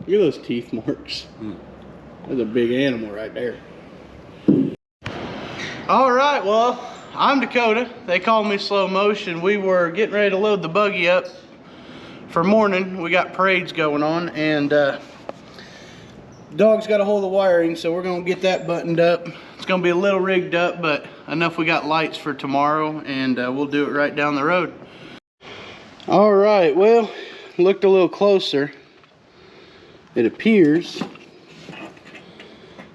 Look at those teeth marks. There's a big animal right there. All right, well, I'm Dakota. They call me Slow Motion. We were getting ready to load the buggy up for morning. We got parades going on, and dog's got a hold of the wiring, so we're gonna get that buttoned up. It's gonna be a little rigged up, but enough we got lights for tomorrow, and we'll do it right down the road. All right, well, looked a little closer. It appears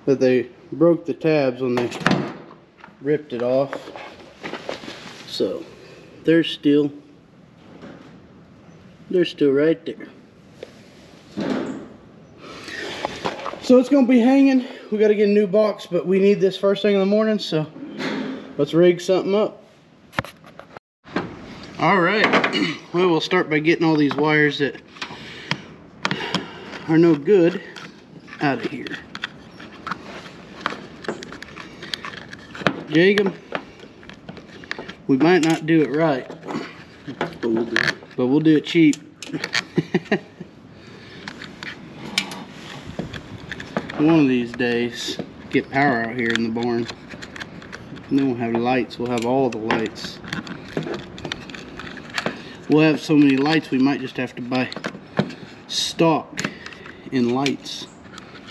that they broke the tabs when they ripped it off. So they're still right there. So it's gonna be hanging. We gotta get a new box, but we need this first thing in the morning, so let's rig something up. All right, well, we'll start by getting all these wires that are no good out of here. Jacob, we might not do it right, but we'll do it cheap. One of these days, get power out here in the barn. And then we'll have lights. We'll have all the lights. We'll have so many lights we might just have to buy stock in lights.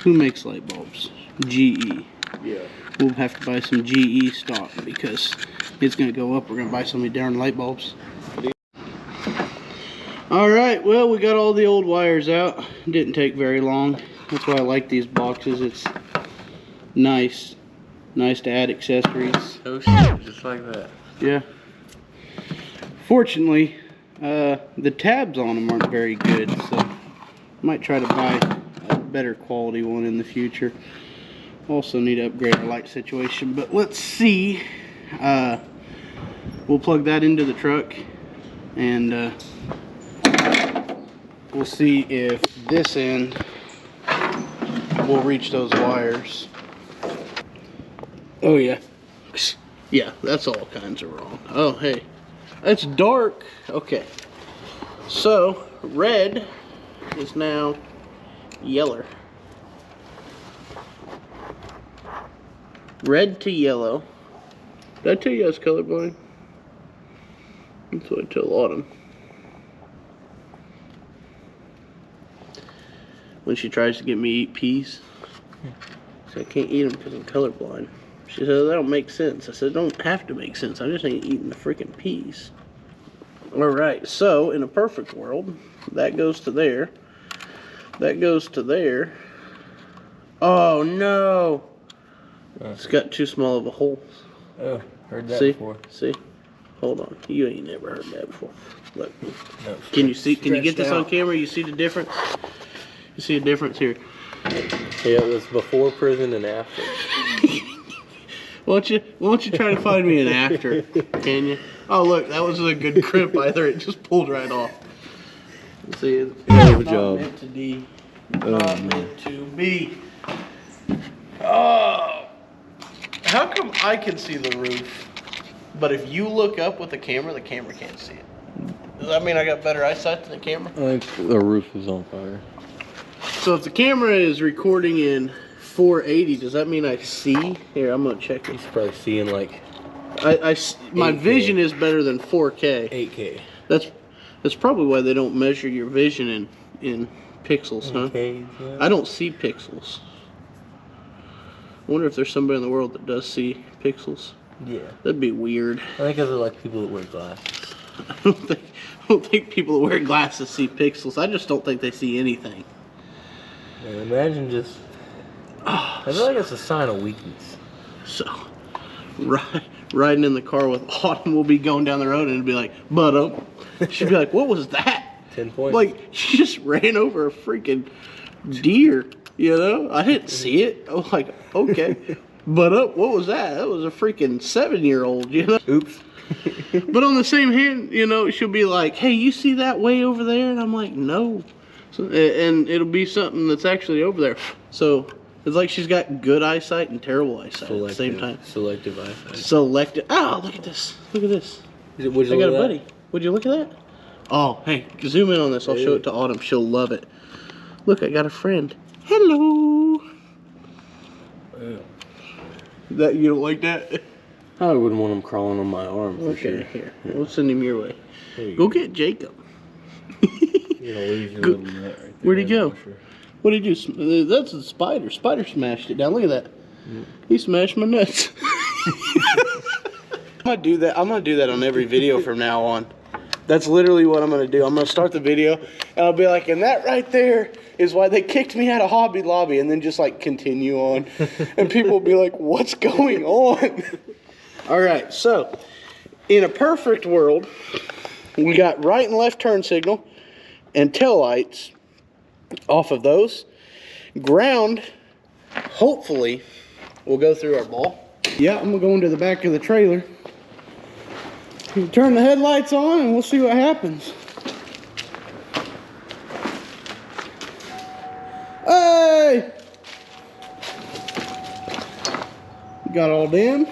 Who makes light bulbs? GE. Yeah. We'll have to buy some GE stock because it's going to go up. We're going to buy so many darn light bulbs. Alright, well, we got all the old wires out. Didn't take very long. That's why I like these boxes. It's nice to add accessories. Oh shit, just like that. Yeah. Fortunately, the tabs on them aren't very good, so I might try to buy a better quality one in the future. Also need to upgrade our light situation, but let's see. We'll plug that into the truck, and we'll see if this end will reach those wires. Oh yeah. Yeah, that's all kinds of wrong. Oh hey, that's dark. Okay, so red is now yellow. Red to yellow. Did I tell you I was colorblind? That's what I tell Autumn when she tries to get me to eat peas. So I can't eat them because I'm colorblind. She says, that don't make sense. I said, it don't have to make sense. I just ain't eating the freaking peas. Alright, so in a perfect world, that goes to there. That goes to there. Oh no! It's got too small of a hole. Oh, heard that before. See? Hold on. You ain't never heard that before. Look. No, can you see? Can you get this on camera? You see the difference? You see a difference here? Yeah, it was before prison and after. Why don't you try to find me an after? Can you? Oh look, that was a good grip either. It just pulled right off. See, it's good job. Meant to be. Not meant to be. Oh. How come I can see the roof, but if you look up with the camera can't see it? Does that mean I got better eyesight than the camera? I think the roof is on fire. So if the camera is recording in 480, does that mean I see? Here, I'm gonna check it. He's probably seeing like my vision is better than 4K. 8K. That's probably why they don't measure your vision in pixels, huh? 8K, yeah. I don't see pixels. I wonder if there's somebody in the world that does see pixels. Yeah. That'd be weird. I think because they're like people that wear glasses. I don't think people that wear glasses see pixels. I just don't think they see anything. Man, imagine just... I feel like it's a sign of weakness. So, riding in the car with Autumn, we'll be going down the road and it'll be like, butt up. She'd be like, what was that? 10 points. Like, she just ran over a freaking deer, you know? I didn't see it. I was like, okay. Butt up, what was that? That was a freaking 7-year-old, you know? Oops. But on the same hand, you know, she'll be like, hey, you see that way over there? And I'm like, no. So, and it'll be something that's actually over there. So it's like she's got good eyesight and terrible eyesight at the same time. Selective eyesight. Selective. Oh, look at this. Look at this. I got a buddy. Would you look at that? Oh, hey, zoom in on this. I'll show it to Autumn. She'll love it. Look, I got a friend. Hello. Yeah. That you don't like that? I wouldn't want him crawling on my arm for Okay, sure. here. We'll send him your way. You Go get Jacob. You're gonna lose your little nut right there. Where'd he go? Washer. What did he do? That's a spider. Spider smashed it down. Look at that. He smashed my nuts. I'm gonna do that. I'm gonna do that on every video from now on. That's literally what I'm gonna do. I'm gonna start the video and I'll be like, and that right there is why they kicked me out of Hobby Lobby, and then just like continue on. And people will be like, what's going on? All right, so in a perfect world, we got right and left turn signal and tail lights off of those. Ground, hopefully, will go through our ball. Yeah, I'm gonna go into the back of the trailer. Turn the headlights on and we'll see what happens. Hey! Got all dim.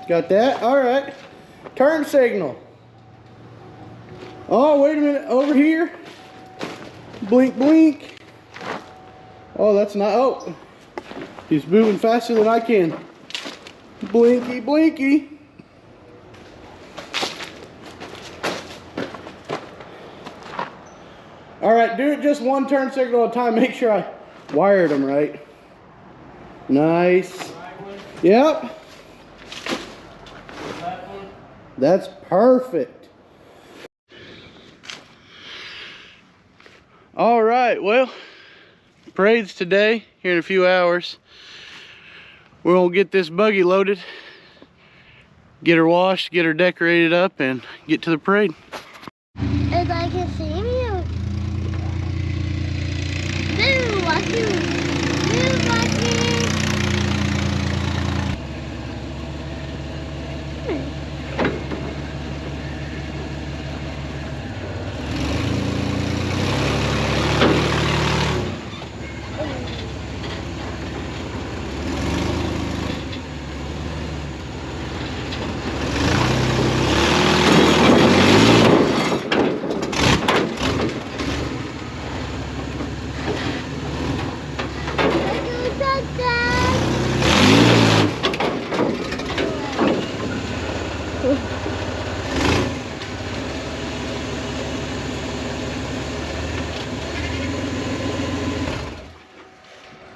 Got that. All right. Turn signal. Oh, wait a minute. Over here. Blink, blink. Oh, that's not. Oh, he's moving faster than I can. Blinky, blinky. All right, do it just one turn signal at a time. Make sure I wired them right. Nice. Yep. That's perfect. All right, well, parade's today, here in a few hours. We're gonna get this buggy loaded, get her washed, get her decorated up, and get to the parade. If I can see you. Move, Lucky. Move, Lucky.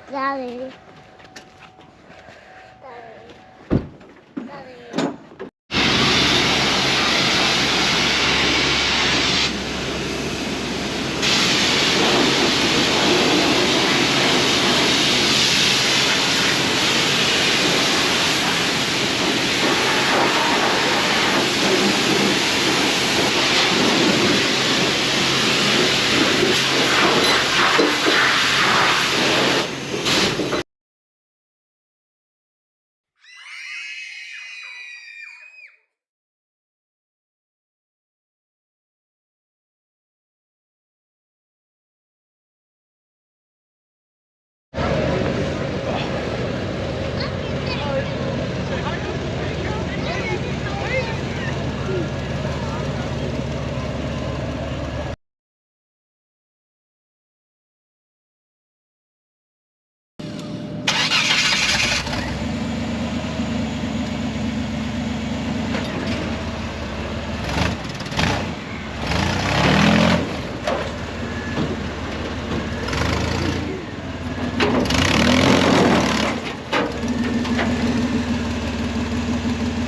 Daddy.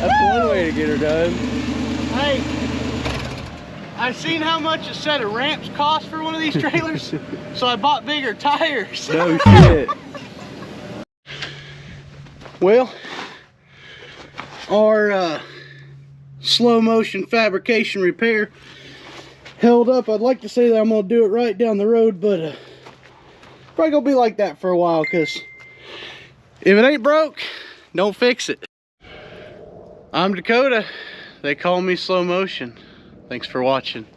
That's one way to get her done. Hey, I seen how much a set of ramps cost for one of these trailers, so I bought bigger tires. No shit. Well, our slow motion fabrication repair held up. I'd like to say that I'm gonna do it right down the road, but probably gonna be like that for a while, because if it ain't broke, don't fix it. I'm Dakota. They call me Slow Motion. Thanks for watching.